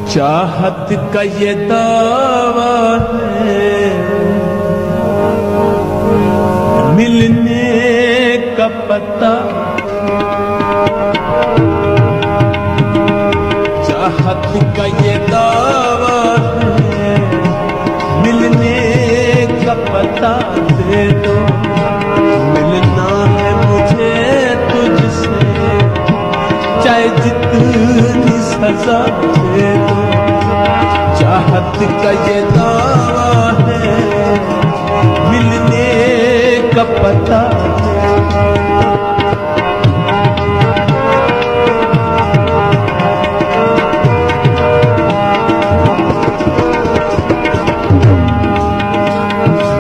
चाहत का ये दावा है, मिलने का पता। चाहत का ये दावा है, मिलने का पता दे दो। मिलना है मुझे तुझसे, चाहे जितनी सजा दे दो। चाहत का ये दावा है, मिलने का पता दे दो।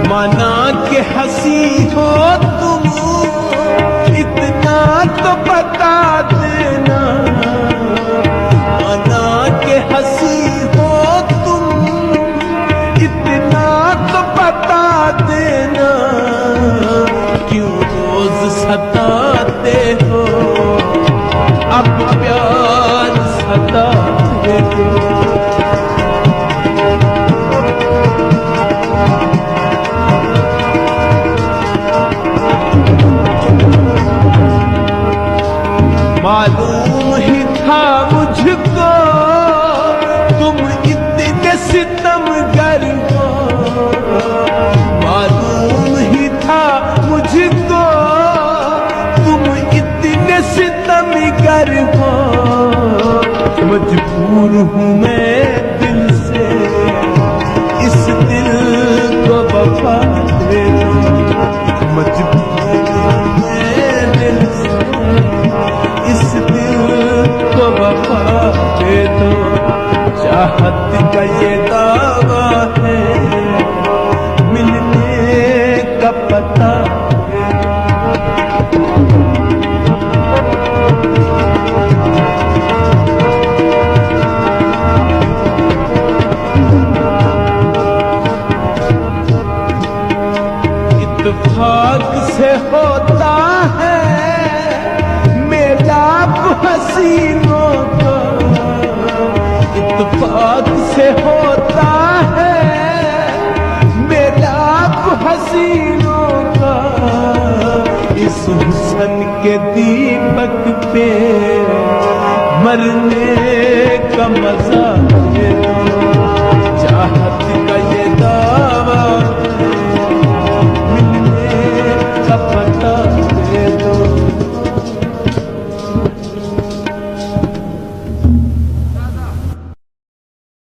माना के हंसी हो तुम, इतना तो बता देना। माना के हंसी हो तुम, इतना तो बता देना। क्यों रोज सताते हो, अब प्यार सताते हो। मालूम ही था मुझको तुम इतने सितमगर हो। मालूम ही था मुझको तुम इतने सितमगर हो। मजबूर हूँ मैं दिल से, इस दिल को वफा दे दो। मजबूर हूँ मैं दिल से, इस दिल को वफा दे दो। चाहत का ये दावा है, मिलने का पता दे दो। इत्तेफाक से होता है मेलाप हसीनों का। इत्तेफाक से होता है मेलाप हसीनों का। इस हुस्न के दीपक पे मरने का मजा दे दो। चाहत का ये दावा, मिलने का पता